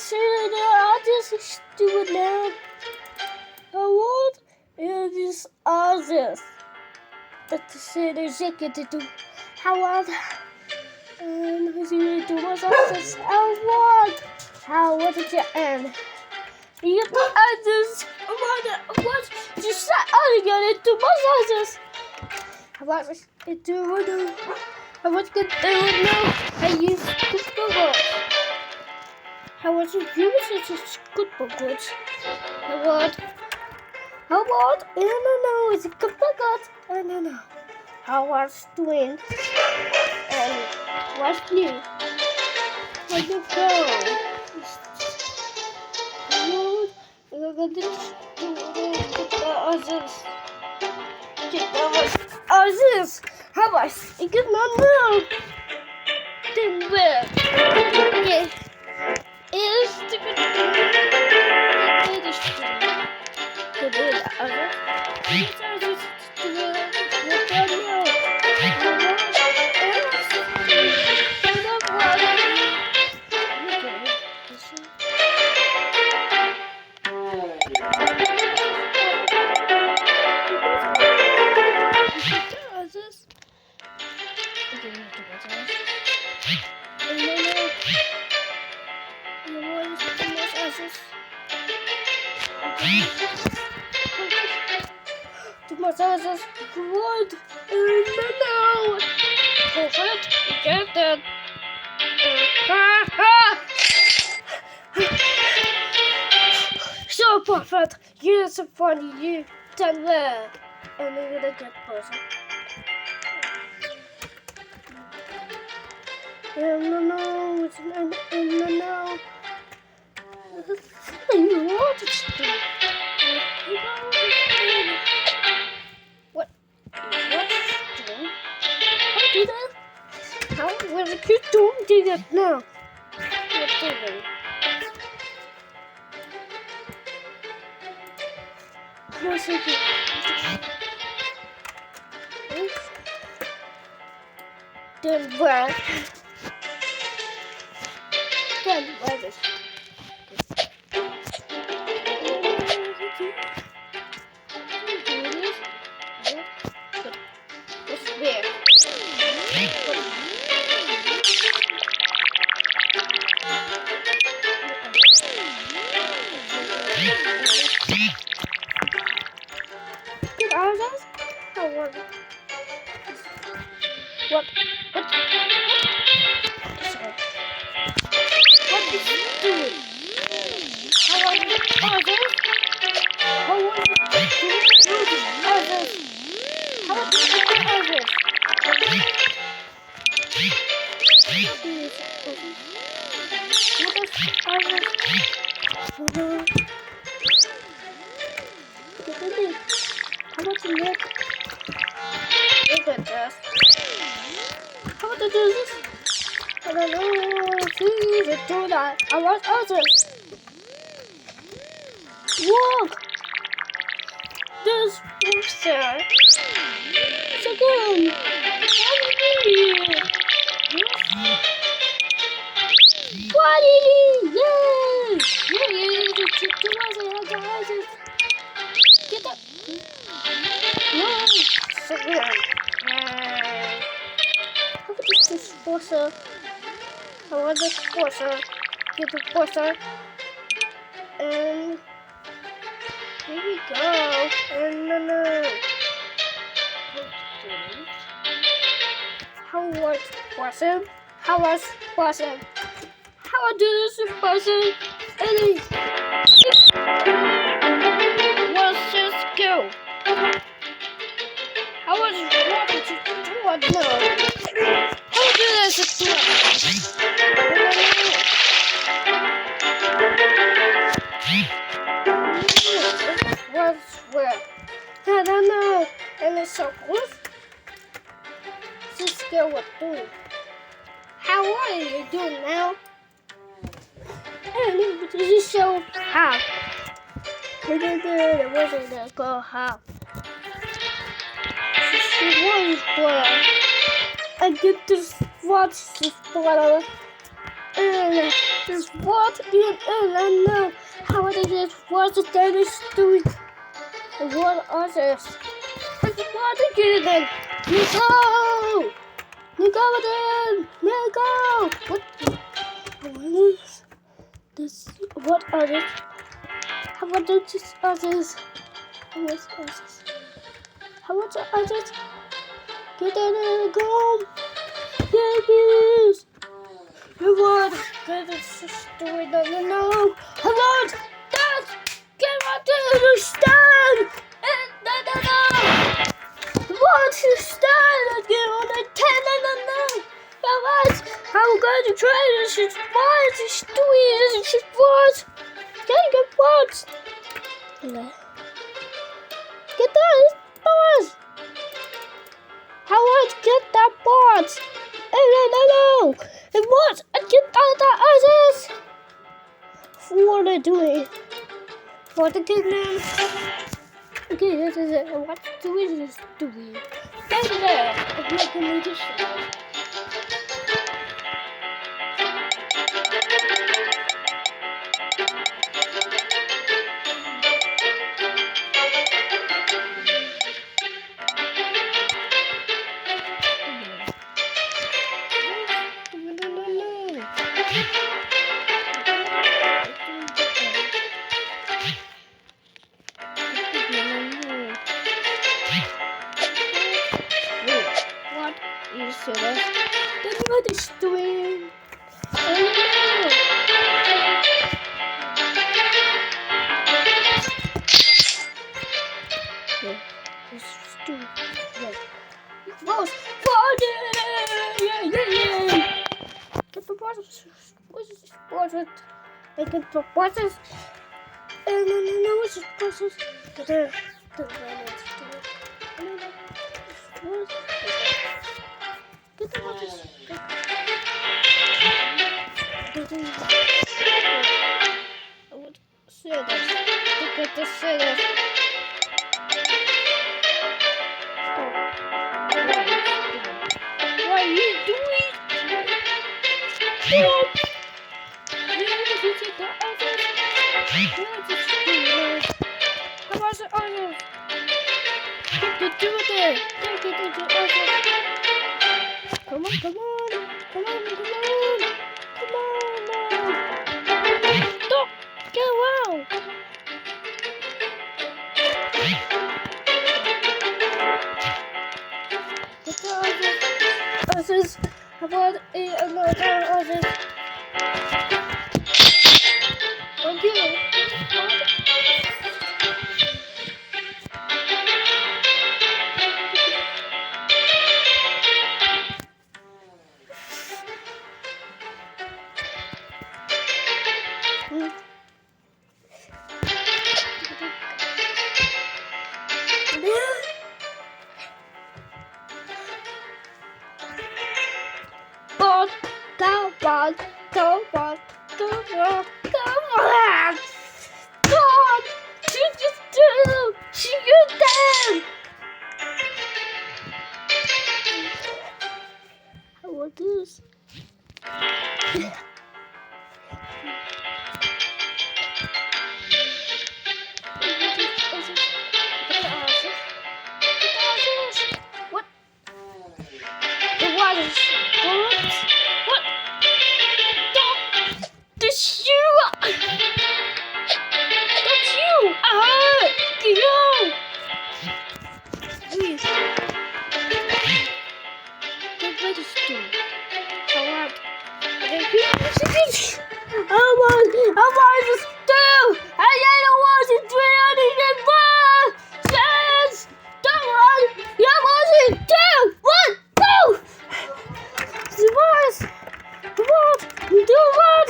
say that I just do it now. I want is others. But to say the jacket to do. How want and who's you do was others. How want it to end. You others. What just I got it to was others. How about it do it? I was good do it now. I use good bubble. How was it use it as good bubble? How about no, it's a good bubble. No. How was doing and what's new? Where you go? We're going to get the others. Get the others. How was it? Good no. Then where? Yeah. Is the good the other? Tomatoes good. No. Perfect. Get that. So perfect. You're so funny. You done well. And you're a good person. No. It's no. You want it to do. What? How do that? How will you do that now? What doing? What's it? Then where? This? What? What is it doing? How are you others? How are you doing others? How are you doing others? How about you look? Look at this. How about to do this? I don't know. Please do that. I want others. Walk. This monster. It's a gun. What is it? Yay! Get up. No. So good. How about this sponsor? I want the sponsor. Get the sponsor. And here we go. And no. How was sponsor? How was sponsor? How I do this sponsor? And let's just go. How was wanting to do what now? How do this? What's where? I don't know. And it's so close. Just go what doing. How are you doing now? And this is so hot. It wasn't a go hot. She was I get to watch this bottle. And There's what in and now. How are they what the Danish doing? And what are this? There's what again? Nico! Nico again! Nico! What is this? What are this? How about this others? What's others? How about the others? Get in and go! Babies! You want get a story that you know? How about that? Get out there and stand! No! Want to stand and get on the 10 and the 9? How about I'm going to try this? It's what? It's doing this. It's what? Get what? Get that boss! How would get that boss? No! And what? I get out the others! What are they doing? What the kingdom? Okay, this is it. What doing this doing? Get there! It's making me to show. What is this? Then what is doing? Boss! Get the bosses! What's this bosses? I get the bosses! No, what's this bosses? Get the bosses! I would say this. Look at the sailors. What are you doing? Stop! You take the others. How about the others? Get to do it. Take it to the others. Come on. Stop! Get around! Get the others. How about another others? Okay. Come on! God! Shoot them! I want this. What? The water's bullets? What? Stop! That's you! That's you! Go! Please. Get registered. How about I want to steal! I don't want to do anything more! Yes! Don't run! I want to do! Run! Go! Surprise! Come on! Do what?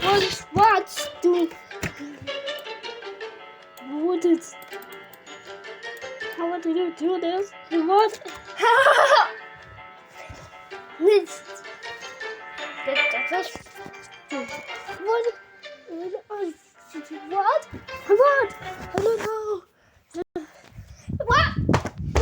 What? What's doing? What is? How did you do this? What? This. What? What? What?